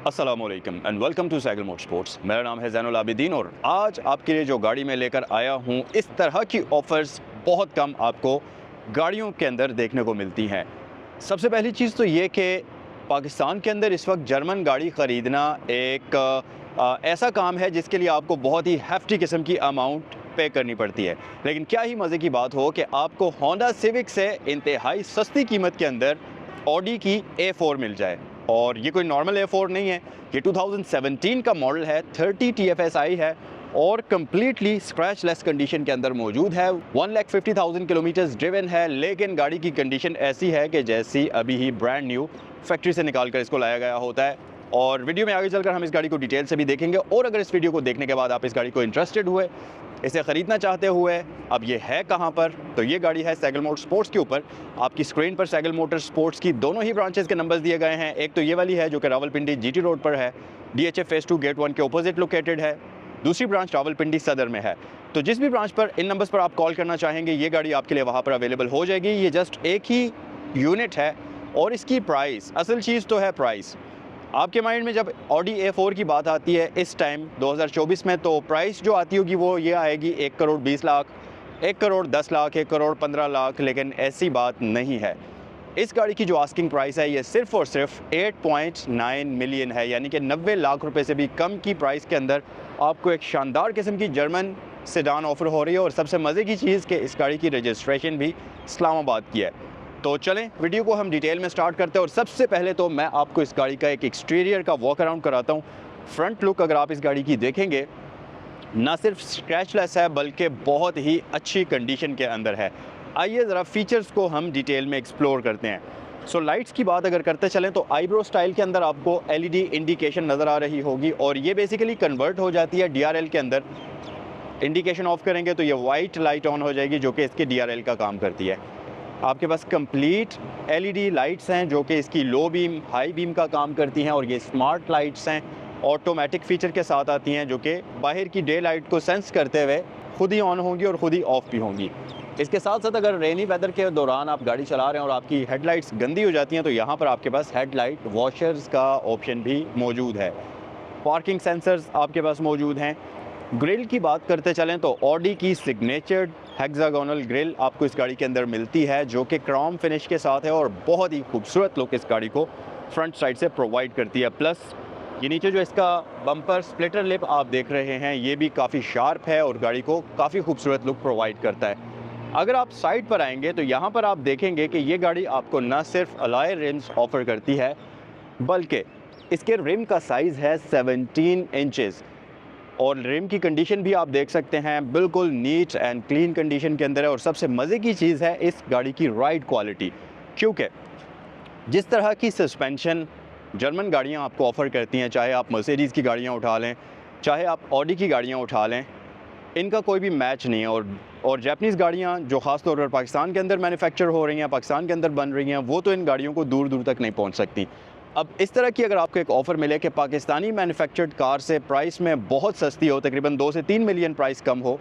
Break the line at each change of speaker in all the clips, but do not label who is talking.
अस्सलामुअलैकुम and welcome to cycle motor sports. मेरा नाम है ज़ैनुल आबिदीन और आज आपके लिए जो गाड़ी मैं लेकर आया हूँ, इस तरह की ऑफ़र्स बहुत कम आपको गाड़ियों के अंदर देखने को मिलती हैं। सबसे पहली चीज़ तो ये कि पाकिस्तान के अंदर इस वक्त जर्मन गाड़ी ख़रीदना एक ऐसा काम है जिसके लिए आपको बहुत ही हैफ्टी किस्म की अमाउंट पे करनी पड़ती है। लेकिन क्या ही मज़े की बात हो कि आपको होंडा सिविक से इंतहाई सस्ती कीमत के अंदर ऑडी की A4 मिल जाए। और ये कोई नॉर्मल A4 नहीं है, ये 2017 का मॉडल है, 30 TFSI है और कम्प्लीटली स्क्रैच लेस कंडीशन के अंदर मौजूद है। 1,50,000 किलोमीटर्स ड्रिवन है, लेकिन गाड़ी की कंडीशन ऐसी है कि जैसी अभी ही ब्रांड न्यू फैक्ट्री से निकाल कर इसको लाया गया होता है। और वीडियो में आगे चलकर हम इस गाड़ी को डिटेल से भी देखेंगे। और अगर इस वीडियो को देखने के बाद आप इस गाड़ी को इंटरेस्टेड हुए, इसे ख़रीदना चाहते हुए, अब ये है कहाँ पर, तो ये गाड़ी है साइकिल मोटर स्पोर्ट्स के ऊपर। आपकी स्क्रीन पर साइकिल मोटर स्पोर्ट्स की दोनों ही ब्रांचेस के नंबर्स दिए गए हैं। एक तो ये वाली है जो कि रावलपिंडी GT रोड पर है, DHF फेज़ 2 गेट 1 के अपोजिट लोकेटेड है। दूसरी ब्रांच रावलपिंडी सदर में है। तो जिस भी ब्रांच पर इन नंबर्स पर आप कॉल करना चाहेंगे, ये गाड़ी आपके लिए वहाँ पर अवेलेबल हो जाएगी। ये जस्ट एक ही यूनिट है और इसकी प्राइस, असल चीज़ तो है प्राइस। आपके माइंड में जब ऑडी A4 की बात आती है इस टाइम 2024 में, तो प्राइस जो आती होगी वो ये आएगी 1 करोड़ 20 लाख, 1 करोड़ 10 लाख, 1 करोड़ 15 लाख। लेकिन ऐसी बात नहीं है। इस गाड़ी की जो आस्किंग प्राइस है ये सिर्फ और सिर्फ 8.9 मिलियन है, यानी कि 90 लाख रुपए से भी कम की प्राइस के अंदर आपको एक शानदार किस्म की जर्मन सेडान ऑफर हो रही है। और सबसे मज़े की चीज़ कि इस गाड़ी की रजिस्ट्रेशन भी इस्लामाबाद की है। तो चलें वीडियो को हम डिटेल में स्टार्ट करते हैं। और सबसे पहले तो मैं आपको इस गाड़ी का एक एक्सटीरियर का वॉक अराउंड कराता हूँ। फ्रंट लुक अगर आप इस गाड़ी की देखेंगे, ना सिर्फ स्क्रैचलेस है बल्कि बहुत ही अच्छी कंडीशन के अंदर है। आइए ज़रा फीचर्स को हम डिटेल में एक्सप्लोर करते हैं। सो लाइट्स की बात अगर करते चलें तो आईब्रो स्टाइल के अंदर आपको LED इंडिकेशन नज़र आ रही होगी और ये बेसिकली कन्वर्ट हो जाती है DRL के अंदर। इंडिकेशन ऑफ करेंगे तो ये वाइट लाइट ऑन हो जाएगी जो कि इसके DRL का काम करती है। आपके पास कंप्लीट LED लाइट्स हैं जो कि इसकी लो बीम, हाई बीम का काम करती हैं। और ये स्मार्ट लाइट्स हैं, ऑटोमेटिक फ़ीचर के साथ आती हैं जो कि बाहर की डे लाइट को सेंस करते हुए खुद ही ऑन होंगी और ख़ुद ही ऑफ भी होंगी। इसके साथ साथ अगर रेनी वेदर के दौरान आप गाड़ी चला रहे हैं और आपकी हेडलाइट्स गंदी हो जाती हैं तो यहाँ पर आपके पास हेडलाइट वॉशर्स का ऑप्शन भी मौजूद है। पार्किंग सेंसर्स आपके पास मौजूद हैं। ग्रिल की बात करते चलें तो ऑडी की सिग्नेचर्ड हेक्सागोनल ग्रिल आपको इस गाड़ी के अंदर मिलती है जो कि क्रोम फिनिश के साथ है और बहुत ही खूबसूरत लुक इस गाड़ी को फ्रंट साइड से प्रोवाइड करती है। प्लस ये नीचे जो इसका बम्पर स्प्लिटर लिप आप देख रहे हैं, ये भी काफ़ी शार्प है और गाड़ी को काफ़ी खूबसूरत लुक प्रोवाइड करता है। अगर आप साइड पर आएंगे तो यहाँ पर आप देखेंगे कि ये गाड़ी आपको न सिर्फ अलॉय रिम्स ऑफ़र करती है बल्कि इसके रिम का साइज़ है 17 इंचेस। और रिम की कंडीशन भी आप देख सकते हैं, बिल्कुल नीट एंड क्लीन कंडीशन के अंदर है। और सबसे मज़े की चीज़ है इस गाड़ी की राइड क्वालिटी, क्योंकि जिस तरह की सस्पेंशन जर्मन गाड़ियां आपको ऑफ़र करती हैं, चाहे आप मर्सिडीज़ की गाड़ियां उठा लें, चाहे आप ऑडी की गाड़ियां उठा लें, इनका कोई भी मैच नहीं है। और जापानीज़ गाड़ियाँ जो ख़ास तौर पर पाकिस्तान के अंदर मैन्युफैक्चर हो रही हैं, पाकिस्तान के अंदर बन रही हैं, वो तो इन गाड़ियों को दूर दूर तक नहीं पहुँच सकती। अब इस तरह की अगर आपको एक ऑफ़र मिले कि पाकिस्तानी मैन्युफैक्चर्ड कार से प्राइस में बहुत सस्ती हो, तकरीबन 2 से 3 मिलियन प्राइस कम हो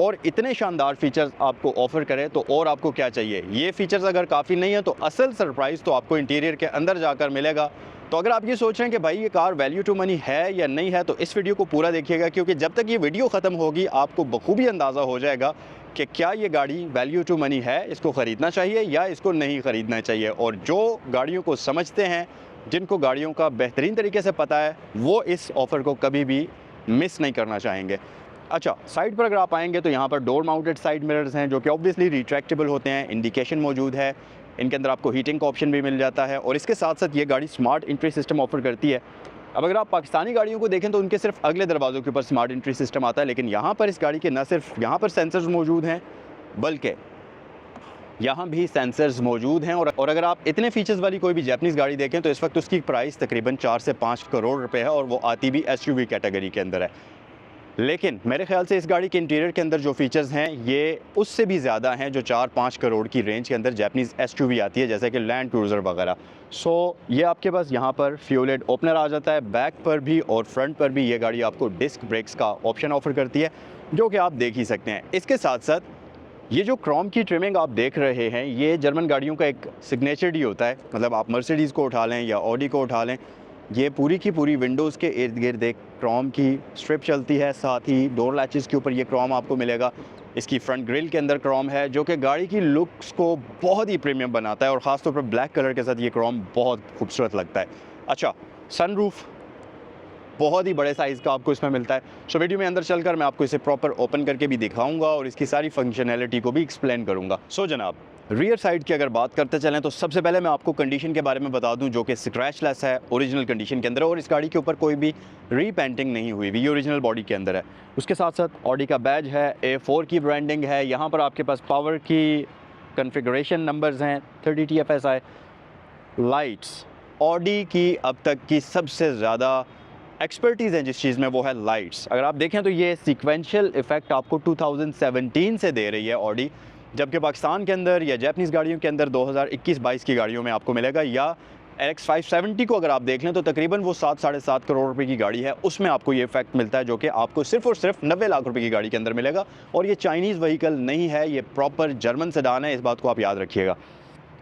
और इतने शानदार फीचर्स आपको ऑफ़र करे, तो और आपको क्या चाहिए। ये फीचर्स अगर काफ़ी नहीं है तो असल सरप्राइज़ तो आपको इंटीरियर के अंदर जाकर मिलेगा। तो अगर आप ये सोच रहे हैं कि भाई ये कार वैल्यू टू मनी है या नहीं है, तो इस वीडियो को पूरा देखिएगा, क्योंकि जब तक ये वीडियो ख़त्म होगी आपको बखूबी अंदाज़ा हो जाएगा कि क्या ये गाड़ी वैल्यू टू मनी है, इसको ख़रीदना चाहिए या इसको नहीं ख़रीदना चाहिए। और जो गाड़ियों को समझते हैं, जिनको गाड़ियों का बेहतरीन तरीके से पता है, वो इस ऑफ़र को कभी भी मिस नहीं करना चाहेंगे। अच्छा, साइड पर अगर आप आएंगे तो यहाँ पर डोर माउंटेड साइड मिरर्स हैं जो कि ऑब्वियसली रिट्रैक्टेबल होते हैं। इंडिकेशन मौजूद है, इनके अंदर आपको हीटिंग का ऑप्शन भी मिल जाता है। और इसके साथ साथ ये गाड़ी स्मार्ट एंट्री सिस्टम ऑफ़र करती है। अब अगर आप पाकिस्तानी गाड़ियों को देखें तो उनके सिर्फ अगले दरवाज़ों के ऊपर स्मार्ट एंट्री सिस्टम आता है, लेकिन यहाँ पर इस गाड़ी के न सिर्फ यहाँ पर सेंसर्स मौजूद हैं बल्कि यहाँ भी सेंसर्स मौजूद हैं। और अगर आप इतने फीचर्स वाली कोई भी जापानीज़ गाड़ी देखें तो इस वक्त उसकी प्राइस तकरीबन 4 से 5 करोड़ रुपए है और वो आती भी SUV कैटेगरी के अंदर है। लेकिन मेरे ख्याल से इस गाड़ी के इंटीरियर के अंदर जो फीचर्स हैं ये उससे भी ज़्यादा हैं जो 4-5 करोड़ की रेंज के अंदर जापानीज़ SUV आती है, जैसे कि लैंड क्रूज़र वगैरह। सो ये आपके पास यहाँ पर फ्यूलेड ओपनर आ जाता है, बैक पर भी और फ्रंट पर भी ये गाड़ी आपको डिस्क ब्रेक्स का ऑप्शन ऑफ़र करती है जो कि आप देख ही सकते हैं। इसके साथ साथ ये जो क्रोम की ट्रिमिंग आप देख रहे हैं, ये जर्मन गाड़ियों का एक सिग्नेचर ही होता है। मतलब आप मर्सिडीज़ को उठा लें या ऑडी को उठा लें, ये पूरी की पूरी विंडोज़ के इर्द गिर्द एक क्रोम की स्ट्रिप चलती है, साथ ही डोर लैचेस के ऊपर ये क्रोम आपको मिलेगा। इसकी फ्रंट ग्रिल के अंदर क्रोम है जो कि गाड़ी की लुक्स को बहुत ही प्रीमियम बनाता है और ख़ास तौर पर ब्लैक कलर के साथ ये क्रोम बहुत खूबसूरत लगता है। अच्छा, सनरूफ बहुत ही बड़े साइज़ का आपको इसमें मिलता है। सो वीडियो में अंदर चलकर मैं आपको इसे प्रॉपर ओपन करके भी दिखाऊंगा और इसकी सारी फंक्शनैलिटी को भी एक्सप्लेन करूंगा। सो जनाब, रियर साइड की अगर बात करते चलें तो सबसे पहले मैं आपको कंडीशन के बारे में बता दूं जो कि स्क्रैचलेस है, ओरिजिनल कंडीशन के अंदर है और इस गाड़ी के ऊपर कोई भी रीपेंटिंग नहीं हुई हुई, ये ओरिजिनल बॉडी के अंदर है। उसके साथ साथ ऑडी का बैज है, A4 की ब्रांडिंग है, यहाँ पर आपके पास पावर की कन्फिगरेशन नंबर्स हैं 30 TFSI। लाइट्स ऑडी की अब तक की सबसे ज़्यादा एक्सपर्टीज़ है जिस चीज़ में, वो है लाइट्स। अगर आप देखें तो ये सीक्वेंशियल इफेक्ट आपको 2017 से दे रही है ऑडी, जबकि पाकिस्तान के अंदर या जापानीज़ गाड़ियों के अंदर 2021-22 की गाड़ियों में आपको मिलेगा। या LX 570 को अगर आप देख लें तो तकरीबन वो 7-7.5 करोड़ रुपए की गाड़ी है, उसमें आपको ये इफेक्ट मिलता है जो कि आपको सिर्फ और सिर्फ 90 लाख रुपए की गाड़ी के अंदर मिलेगा। और ये चाइनीज़ व्हीकल नहीं है, ये प्रॉपर जर्मन सेडान है, इस बात को आप याद रखिएगा।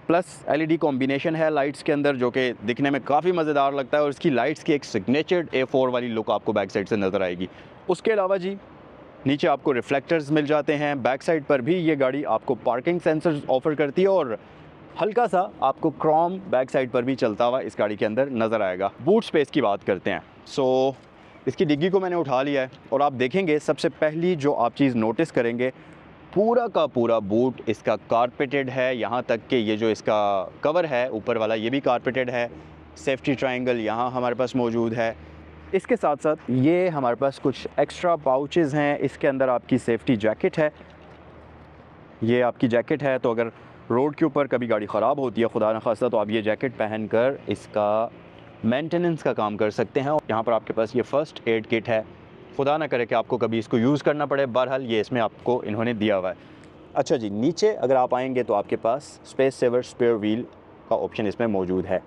प्लस LED कॉम्बिनेशन है लाइट्स के अंदर जो कि दिखने में काफ़ी मज़ेदार लगता है और इसकी लाइट्स की एक सिग्नेचर्ड A4 वाली लुक आपको बैक साइड से नज़र आएगी। उसके अलावा जी नीचे आपको रिफ्लेक्टर्स मिल जाते हैं। बैक साइड पर भी ये गाड़ी आपको पार्किंग सेंसर्स ऑफर करती है और हल्का सा आपको क्रोम बैक साइड पर भी चलता हुआ इस गाड़ी के अंदर नज़र आएगा। बूट स्पेस की बात करते हैं। सो इसकी डिग्गी को मैंने उठा लिया है और आप देखेंगे सबसे पहली जो आप चीज़ नोटिस करेंगे, पूरा का पूरा बूट इसका कारपेटेड है। यहाँ तक कि ये जो इसका कवर है ऊपर वाला ये भी कारपेटेड है। सेफ्टी ट्रायंगल यहाँ हमारे पास मौजूद है। इसके साथ साथ ये हमारे पास कुछ एक्स्ट्रा पाउचेस हैं। इसके अंदर आपकी सेफ्टी जैकेट है, ये आपकी जैकेट है, तो अगर रोड के ऊपर कभी गाड़ी ख़राब होती है खुदा न खास्ता तो आप ये जैकेट पहनकर इसका मेंटेनेंस का काम कर सकते हैं। और यहाँ पर आपके पास ये फ़र्स्ट एड किट है, खुदा ना करे कि आपको कभी इसको यूज़ करना पड़े, बहरहाल ये इसमें आपको इन्होंने दिया हुआ है। अच्छा जी, नीचे अगर आप आएंगे तो आपके पास स्पेस सेवर स्पेयर व्हील का ऑप्शन इसमें मौजूद है।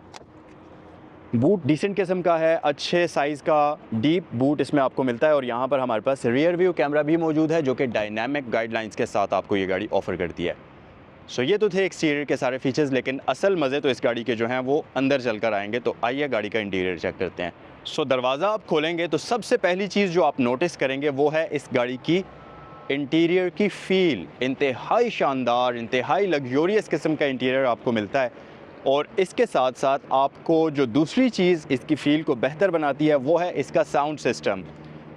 बूट डिसेंट किस्म का है, अच्छे साइज़ का डीप बूट इसमें आपको मिलता है और यहाँ पर हमारे पास रियर व्यू कैमरा भी मौजूद है जो कि डायनामिक गाइडलाइंस के साथ आपको ये गाड़ी ऑफ़र करती है। सो ये तो थे एक्सटीरियर के सारे फीचर्स, लेकिन असल मज़े तो इस गाड़ी के जो हैं वो अंदर चल कर आएँगे। तो आइए गाड़ी का इंटीरियर चेक करते हैं। सो दरवाज़ा आप खोलेंगे तो सबसे पहली चीज़ जो आप नोटिस करेंगे वो है इस गाड़ी की इंटीरियर की फ़ील। इंतहाई शानदार, इंतहाई लग्जूरियस किस्म का इंटीरियर आपको मिलता है। और इसके साथ साथ आपको जो दूसरी चीज़ इसकी फ़ील को बेहतर बनाती है वो है इसका साउंड सिस्टम।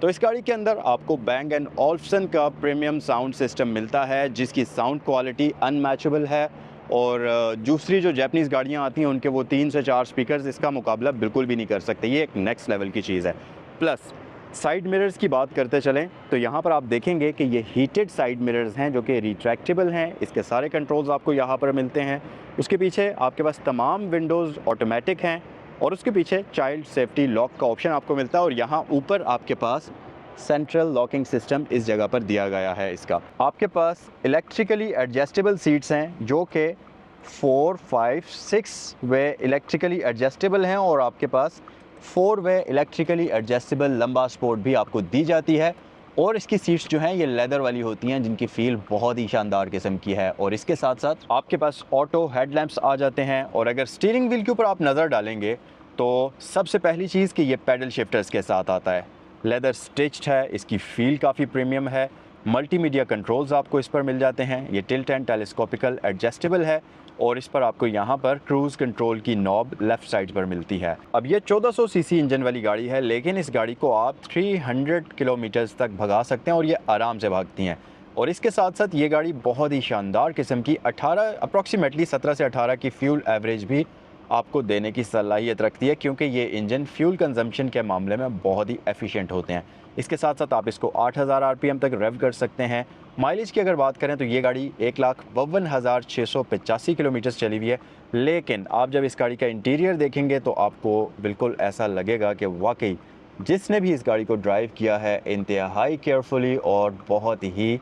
तो इस गाड़ी के अंदर आपको Bang & Olufsen का प्रीमियम साउंड सिस्टम मिलता है जिसकी साउंड क्वालिटी अनमैचेबल है। और दूसरी जो जापानीज़ गाड़ियाँ आती हैं उनके वो 3 से 4 स्पीकर्स इसका मुकाबला बिल्कुल भी नहीं कर सकते। ये एक नेक्स्ट लेवल की चीज़ है। प्लस साइड मिरर्स की बात करते चलें तो यहाँ पर आप देखेंगे कि ये हीटेड साइड मिरर्स हैं जो कि रिट्रैक्टेबल हैं। इसके सारे कंट्रोल्स आपको यहाँ पर मिलते हैं। उसके पीछे आपके पास तमाम विंडोज़ ऑटोमेटिक हैं और उसके पीछे चाइल्ड सेफ्टी लॉक का ऑप्शन आपको मिलता है और यहाँ ऊपर आपके पास सेंट्रल लॉकिंग सिस्टम इस जगह पर दिया गया है। इसका आपके पास इलेक्ट्रिकली एडजस्टेबल सीट्स हैं जो कि 4, 5, 6 वे इलेक्ट्रिकली एडजस्टेबल हैं और आपके पास 4 वे इलेक्ट्रिकली एडजस्टेबल लंबा स्पोर्ट भी आपको दी जाती है। और इसकी सीट्स जो हैं ये लेदर वाली होती हैं जिनकी फ़ील बहुत ही शानदार किस्म की है। और इसके साथ साथ आपके पास ऑटो हेडलैम्प्स आ जाते हैं। और अगर स्टीयरिंग व्हील के ऊपर आप नज़र डालेंगे तो सबसे पहली चीज़ कि ये पैडल शिफ्टर्स के साथ आता है, लेदर स्टिच्ड है, इसकी फ़ील काफ़ी प्रीमियम है। मल्टीमीडिया कंट्रोल्स आपको इस पर मिल जाते हैं। ये टिल्ट एंड टेलीस्कोपिकल एडजस्टेबल है और इस पर आपको यहाँ पर क्रूज़ कंट्रोल की नॉब लेफ़्ट साइड पर मिलती है। अब ये 1400 सीसी इंजन वाली गाड़ी है लेकिन इस गाड़ी को आप 300 किलोमीटर्स तक भगा सकते हैं और ये आराम से भागती हैं। और इसके साथ साथ ये गाड़ी बहुत ही शानदार किस्म की अप्रॉक्सीमेटली 17 से 18 की फ्यूल एवरेज भी आपको देने की सलाहियत रखती है क्योंकि ये इंजन फ्यूल कंजम्पशन के मामले में बहुत ही एफिशिएंट होते हैं। इसके साथ साथ आप इसको 8000 RPM तक रेव कर सकते हैं। माइलेज की अगर बात करें तो ये गाड़ी 1,52,685 किलोमीटर चली हुई है। लेकिन आप जब इस गाड़ी का इंटीरियर देखेंगे तो आपको बिल्कुल ऐसा लगेगा कि वाकई जिसने भी इस गाड़ी को ड्राइव किया है इंतहाई केयरफुली और बहुत ही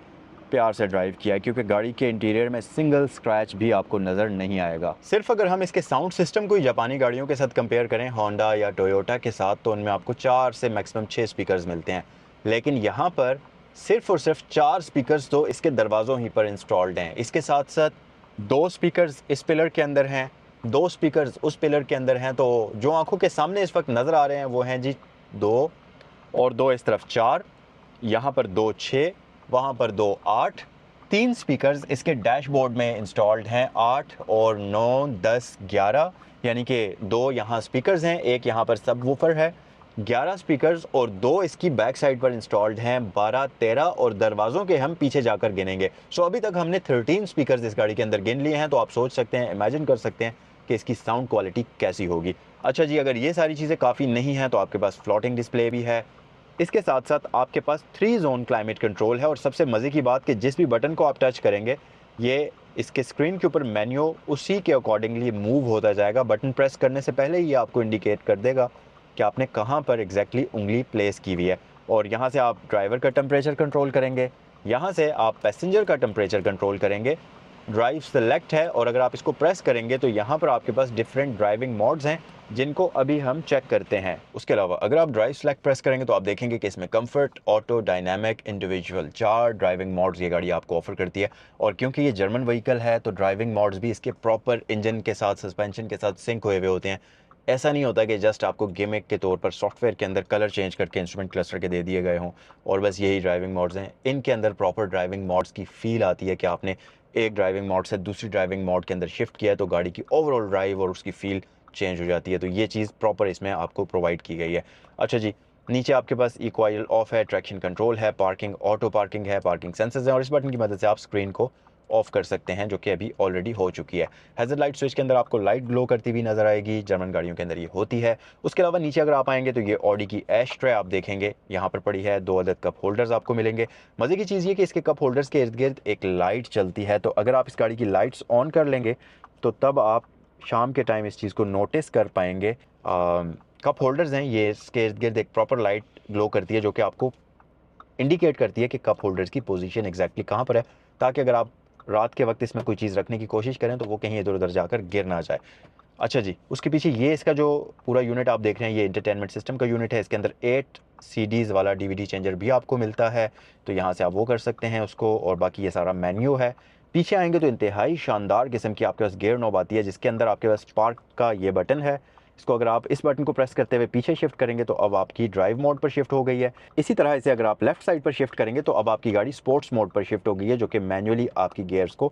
प्यार से ड्राइव किया है क्योंकि गाड़ी के इंटीरियर में सिंगल स्क्रैच भी आपको नज़र नहीं आएगा। सिर्फ अगर हम इसके साउंड सिस्टम को जापानी गाड़ियों के साथ कंपेयर करें होंडा या टोयोटा के साथ तो उनमें आपको 4 से मैक्सिमम 6 स्पीकर्स मिलते हैं, लेकिन यहाँ पर सिर्फ और सिर्फ 4 स्पीकर्स तो इसके दरवाज़ों ही पर इंस्टॉल्ड हैं। इसके साथ साथ 2 स्पीकर्स इस पिलर के अंदर हैं दो स्पीकर्स उस पिलर के अंदर हैं, तो जो आंखों के सामने इस वक्त नज़र आ रहे हैं वो हैं जी 2, और 2 इस तरफ 4, यहाँ पर 2 6, वहाँ पर 2 8। 3 स्पीकर्स इसके डैशबोर्ड में इंस्टॉल्ड हैं, 8 और 9 10 11, यानी कि 2 यहाँ स्पीकर्स हैं, एक यहाँ पर सब वूफर है। 11 स्पीकर्स और 2 इसकी बैक साइड पर इंस्टॉल्ड हैं, 12 13, और दरवाज़ों के हम पीछे जाकर गिनेंगे। सो अभी तक हमने 13 स्पीकर्स इस गाड़ी के अंदर गिन लिए हैं, तो आप सोच सकते हैं, इमेजिन कर सकते हैं कि इसकी साउंड क्वालिटी कैसी होगी। अच्छा जी, अगर ये सारी चीज़ें काफ़ी नहीं हैं तो आपके पास फ्लोटिंग डिस्प्ले भी है। इसके साथ साथ आपके पास 3 जोन क्लाइमेट कंट्रोल है, और सबसे मज़े की बात कि जिस भी बटन को आप टच करेंगे ये इसके स्क्रीन के ऊपर मेन्यू उसी के अकॉर्डिंगली मूव होता जाएगा। बटन प्रेस करने से पहले ये आपको इंडिकेट कर देगा कि आपने कहाँ पर एग्जैक्टली उंगली प्लेस की हुई है, और यहाँ से आप ड्राइवर का टेम्परेचर कंट्रोल करेंगे, यहाँ से आप पैसेंजर का टेम्परेचर कंट्रोल करेंगे। ड्राइव सेलेक्ट है, और अगर आप इसको प्रेस करेंगे तो यहाँ पर आपके पास डिफरेंट ड्राइविंग मोड्स हैं जिनको अभी हम चेक करते हैं। उसके अलावा अगर आप ड्राइव सेलेक्ट प्रेस करेंगे तो आप देखेंगे कि इसमें comfort, auto, dynamic, individual 4 driving modes ये गाड़ी आपको ऑफर करती है। और क्योंकि ये जर्मन व्हीकल है तो ड्राइविंग मोड्स भी इसके प्रॉपर इंजन के साथ, सस्पेंशन के साथ सिंक हुए होते हैं। ऐसा नहीं होता कि जस्ट आपको गिमिक के तौर पर सॉफ्टवेयर के अंदर कलर चेंज करके इंस्ट्रूमेंट क्लस्टर के दे दिए गए हों और बस यही ड्राइविंग मोड्स हैं। इनके अंदर प्रॉपर ड्राइविंग मोड्स की फील आती है कि आपने एक ड्राइविंग मोड से दूसरी ड्राइविंग मोड के अंदर शिफ्ट किया है, तो गाड़ी की ओवरऑल ड्राइव और उसकी फील चेंज हो जाती है। तो ये चीज़ प्रॉपर इसमें आपको प्रोवाइड की गई है। अच्छा जी, नीचे आपके पास इक्वाइल ऑफ है, ट्रैक्शन कंट्रोल है, पार्किंग, ऑटो पार्किंग है, पार्किंग सेंसर्स हैं, और इस बटन की मदद से आप स्क्रीन को ऑफ कर सकते हैं, जो कि अभी ऑलरेडी हो चुकी है। हैज़र्ड लाइट स्विच के अंदर आपको लाइट ग्लो करती हुई नजर आएगी, जर्मन गाड़ियों के अंदर ये होती है। उसके अलावा नीचे अगर आप आएंगे तो ये ऑडी की एश ट्रे आप देखेंगे यहाँ पर पड़ी है, 2 अदद कप होल्डर्स आपको मिलेंगे। मज़े की चीज़ ये कि इसके कप होल्डर्स के इर्द गिर्द एक लाइट चलती है, तो अगर आप इस गाड़ी की लाइट्स ऑन कर लेंगे तो तब आप शाम के टाइम इस चीज़ को नोटिस कर पाएंगे। कप होल्डर्स हैं ये, इसके इर्द गिर्द एक प्रॉपर लाइट ग्लो करती है जो कि आपको इंडिकेट करती है कि कप होल्डर्स की पोजीशन एग्जैक्टली कहाँ पर है, ताकि अगर आप रात के वक्त इसमें कोई चीज़ रखने की कोशिश करें तो वो कहीं इधर उधर जाकर गिर ना जाए। अच्छा जी, उसके पीछे ये इसका जो पूरा यूनिट आप देख रहे हैं ये इंटरटेनमेंट सिस्टम का यूनिट है। इसके अंदर 8 CDs वाला DVD चेंजर भी आपको मिलता है, तो यहाँ से आप वो कर सकते हैं उसको, और बाकी ये सारा मेन्यू है। पीछे आएंगे तो इंतहाई शानदार किस्म की आपके पास गियर नॉब आती है, जिसके अंदर आपके पास पार्क का ये बटन है। इसको अगर आप इस बटन को प्रेस करते हुए पीछे शिफ्ट करेंगे तो अब आपकी ड्राइव मोड पर शिफ्ट हो गई है। इसी तरह इसे अगर आप लेफ्ट साइड पर शिफ्ट करेंगे तो अब आपकी गाड़ी स्पोर्ट्स मोड पर शिफ्ट हो गई है, जो कि मैन्युअली आपकी गियर्स को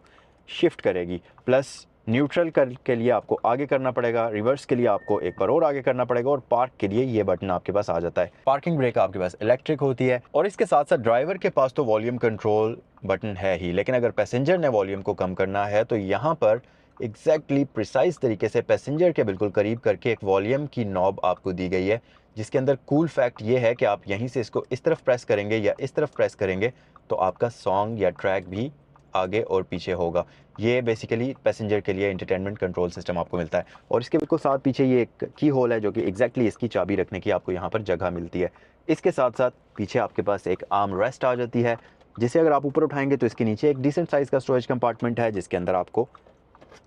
शिफ्ट करेगी। प्लस न्यूट्रल के लिए आपको आगे करना पड़ेगा, रिवर्स के लिए आपको एक बार और आगे करना पड़ेगा, और पार्क के लिए ये बटन आपके पास आ जाता है। पार्किंग ब्रेक आपके पास इलेक्ट्रिक होती है, और इसके साथ साथ ड्राइवर के पास तो वॉल्यूम कंट्रोल बटन है ही, लेकिन अगर पैसेंजर ने वॉल्यूम को कम करना है तो यहाँ पर एग्जैक्टली प्रिसाइज तरीके से पैसेंजर के बिल्कुल करीब करके एक वॉल्यूम की नॉब आपको दी गई है, जिसके अंदर कूल फैक्ट ये है कि आप यहीं से इसको इस तरफ प्रेस करेंगे या इस तरफ प्रेस करेंगे तो आपका सॉन्ग या ट्रैक भी आगे और पीछे होगा। ये बेसिकली पैसेंजर के लिए एंटरटेनमेंट कंट्रोल सिस्टम आपको मिलता है, और इसके बिल्कुल साथ पीछे ये एक की होल है जो कि एग्जैक्टली इसकी चाबी रखने की आपको यहाँ पर जगह मिलती है। इसके साथ साथ पीछे आपके पास एक आर्म रेस्ट आ जाती है, जिसे अगर आप ऊपर उठाएंगे तो इसके नीचे एक डिसेंट साइज़ का स्टोरेज कंपार्टमेंट है, जिसके अंदर आपको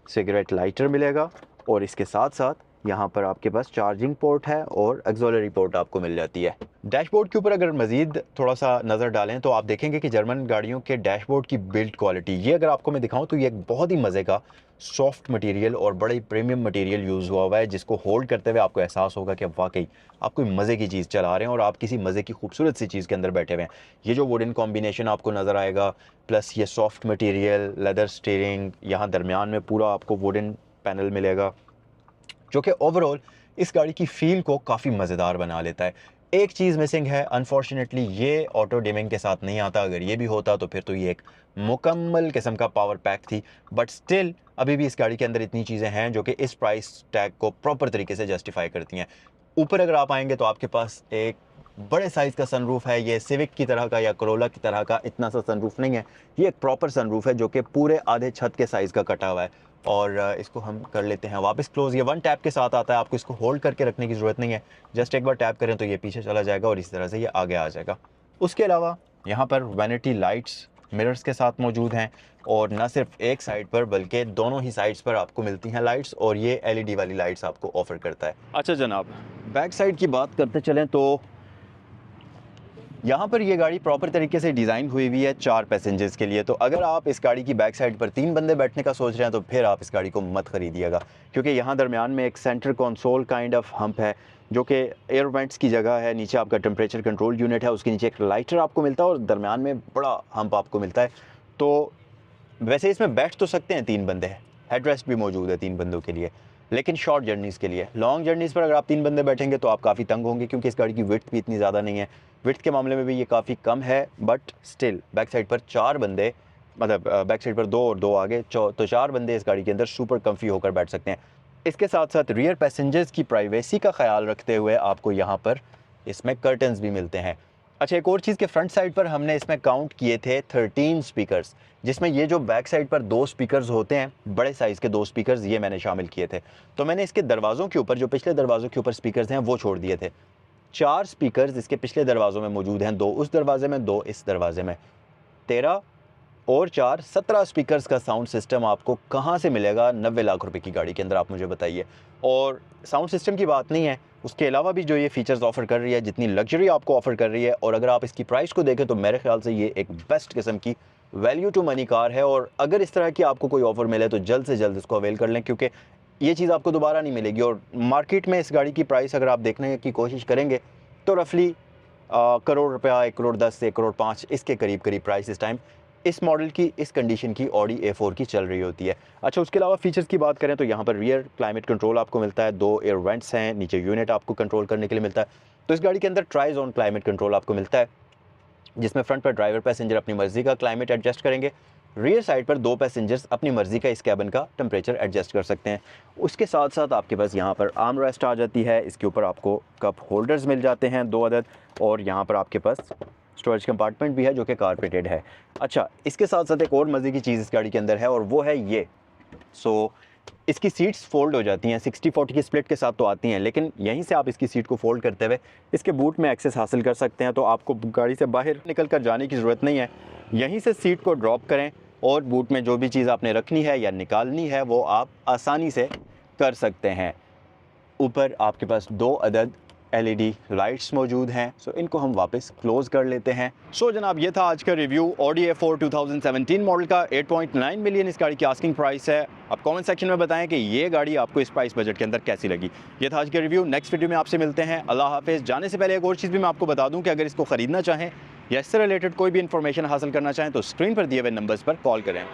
सिगरेट लाइटर मिलेगा, और इसके साथ साथ यहाँ पर आपके पास चार्जिंग पोर्ट है और ऑक्सिलरी पोर्ट आपको मिल जाती है। डैशबोर्ड के ऊपर अगर मज़ीद थोड़ा सा नज़र डालें तो आप देखेंगे कि जर्मन गाड़ियों के डैशबोर्ड की बिल्ड क्वालिटी, ये अगर आपको मैं दिखाऊं तो ये एक बहुत ही मज़े का सॉफ्ट मटेरियल और बड़े प्रीमियम मटेरियल यूज़ हुआ है, जिसको होल्ड करते हुए आपको एहसास होगा कि वाकई आप कोई मज़े की चीज़ चला रहे हैं और आप किसी मज़े की खूबसूरत सी चीज़ के अंदर बैठे हुए हैं। ये जो वुडन कॉम्बिनेशन आपको नज़र आएगा, प्लस ये सॉफ्ट मटेरियल, लेदर स्टीयरिंग, यहाँ दरमियान में पूरा आपको वुडन पैनल मिलेगा, जो कि ओवरऑल इस गाड़ी की फील को काफ़ी मज़ेदार बना लेता है। एक चीज़ मिसिंग है, अनफॉर्चुनेटली ये ऑटो डिमिंग के साथ नहीं आता। अगर ये भी होता तो फिर तो ये एक मुकम्मल किस्म का पावर पैक थी, बट स्टिल अभी भी इस गाड़ी के अंदर इतनी चीज़ें हैं जो कि इस प्राइस टैग को प्रॉपर तरीके से जस्टिफाई करती हैं। ऊपर अगर आप आएंगे तो आपके पास एक बड़े साइज़ का सनरूफ है। ये सिविक की तरह का या करोला की तरह का इतना सा सनरूफ नहीं है, ये एक प्रॉपर सनरूफ है जो कि पूरे आधे छत के साइज़ का कटा हुआ है। और इसको हम कर लेते हैं वापस क्लोज़। ये 1 टैप के साथ आता है, आपको इसको होल्ड करके रखने की ज़रूरत नहीं है, जस्ट एक बार टैप करें तो ये पीछे चला जाएगा और इस तरह से ये आगे आ जाएगा। उसके अलावा यहाँ पर वैनिटी लाइट्स मिरर्स के साथ मौजूद हैं, और न सिर्फ एक साइड पर बल्कि दोनों ही साइड्स पर आपको मिलती हैं लाइट्स, और ये LED वाली लाइट्स आपको ऑफ़र करता है। अच्छा जनाब, बैक साइड की बात करते चलें तो यहाँ पर ये गाड़ी प्रॉपर तरीके से डिज़ाइन हुई हुई है 4 पैसेंजर्स के लिए। तो अगर आप इस गाड़ी की बैक साइड पर 3 बंदे बैठने का सोच रहे हैं तो फिर आप इस गाड़ी को मत खरीदिएगा, क्योंकि यहाँ दरमियान में एक centre console kind of hump है जो कि एयर वेंट्स की जगह है। नीचे आपका टेम्परेचर कंट्रोल यूनिट है, उसके नीचे एक लाइटर आपको मिलता है और दरमियान में बड़ा हम्प आपको मिलता है। तो वैसे इसमें बैठ तो सकते हैं 3 बंदे, हेड रेस्ट भी मौजूद है 3 बंदों के लिए, लेकिन शॉर्ट जर्नीज़ के लिए, लॉन्ग जर्नीज़ पर अगर आप 3 बंदे बैठेंगे तो आप काफ़ी तंग होंगे, क्योंकि इस गाड़ी की विड्थ भी इतनी ज़्यादा नहीं है। विड्थ के मामले में भी ये काफ़ी कम है, बट स्टिल बैक साइड पर 4 बंदे, मतलब बैक साइड पर 2 और 2 आगे, तो 4 बंदे इस गाड़ी के अंदर सुपर कम्फी होकर बैठ सकते हैं। इसके साथ साथ रियर पैसेंजर्स की प्राइवेसी का ख्याल रखते हुए आपको यहाँ पर इसमें कर्टन्स भी मिलते हैं। अच्छा, एक और चीज़ के फ्रंट साइड पर हमने इसमें काउंट किए थे 13 स्पीकर्स, जिसमें ये जो बैक साइड पर 2 स्पीकर्स होते हैं, बड़े साइज़ के 2 स्पीकर्स, ये मैंने शामिल किए थे। तो मैंने इसके दरवाज़ों के ऊपर, जो पिछले दरवाज़ों के ऊपर स्पीकर्स हैं, वो छोड़ दिए थे। 4 स्पीकर्स इसके पिछले दरवाज़ों में मौजूद हैं, 2 उस दरवाजे में, 2 इस दरवाजे में। 13 और 4 17 स्पीकर्स का साउंड सिस्टम आपको कहाँ से मिलेगा 90 लाख रुपए की गाड़ी के अंदर, आप मुझे बताइए। और साउंड सिस्टम की बात नहीं है, उसके अलावा भी जो ये फीचर्स ऑफ़र कर रही है, जितनी लग्जरी आपको ऑफ़र कर रही है, और अगर आप इसकी प्राइस को देखें तो मेरे ख्याल से ये एक बेस्ट किस्म की वैल्यू टू मनी कार है। और अगर इस तरह की आपको कोई ऑफ़र मिले तो जल्द से जल्द इसको अवेल कर लें, क्योंकि ये चीज़ आपको दोबारा नहीं मिलेगी। और मार्केट में इस गाड़ी की प्राइस अगर आप देखने की कोशिश करेंगे तो रफली करोड़ रुपया, 1 करोड़ 10 से 1 करोड़ 5 इसके करीब प्राइस इस टाइम इस मॉडल की, इस कंडीशन की ऑडी A4 की चल रही होती है। अच्छा, उसके अलावा फीचर्स की बात करें तो यहाँ पर रियर क्लाइमेट कंट्रोल आपको मिलता है, 2 एयर वेंट्स हैं, नीचे यूनिट आपको कंट्रोल करने के लिए मिलता है। तो इस गाड़ी के अंदर ट्राई जोन क्लाइमेट कंट्रोल आपको मिलता है, जिसमें फ्रंट पर ड्राइवर पैसेंजर अपनी मर्ज़ी का क्लाइमेट एडजस्ट करेंगे, रियर साइड पर 2 पैसेंजर्स अपनी मर्ज़ी का इस कैबिन का टेम्परेचर एडजस्ट कर सकते हैं। उसके साथ साथ आपके पास यहाँ पर आर्म रेस्ट आ जाती है, इसके ऊपर आपको कप होल्डर्स मिल जाते हैं 2 अदद, और यहाँ पर आपके पास स्टोरेज कंपार्टमेंट भी है जो कि कारपेटेड है। अच्छा, इसके साथ साथ एक और मज़े की चीज़ इस गाड़ी के अंदर है, और वो है ये। इसकी सीट्स फोल्ड हो जाती हैं, 60-40 की स्प्लिट के साथ तो आती हैं, लेकिन यहीं से आप इसकी सीट को फोल्ड करते हुए इसके बूट में एक्सेस हासिल कर सकते हैं। तो आपको गाड़ी से बाहर निकल कर जाने की ज़रूरत नहीं है, यहीं से सीट को ड्रॉप करें और बूट में जो भी चीज़ आपने रखनी है या निकालनी है वो आप आसानी से कर सकते हैं। ऊपर आपके पास 2 अदद LED लाइट्स मौजूद हैं, सो इनको हम वापस क्लोज़ कर लेते हैं। सो जनाब, ये था आज का रिव्यू ऑडी A4 2017 मॉडल का। 8.9 मिलियन इस गाड़ी की आस्किंग प्राइस है। आप कमेंट सेक्शन में बताएं कि ये गाड़ी आपको इस प्राइस बजट के अंदर कैसी लगी। ये था आज का रिव्यू, नेक्स्ट वीडियो में आपसे मिलते हैं। अल्लाह हाफिज़। जाने से पहले एक और चीज़ भी मैं आपको बता दूँ कि अगर इसको ख़रीदना चाहें या इससे रिलेटेड कोई भी इन्फॉर्मेशन हासिल करना चाहें तो स्क्रीन पर दिए हुए नंबर्स पर कॉल करें।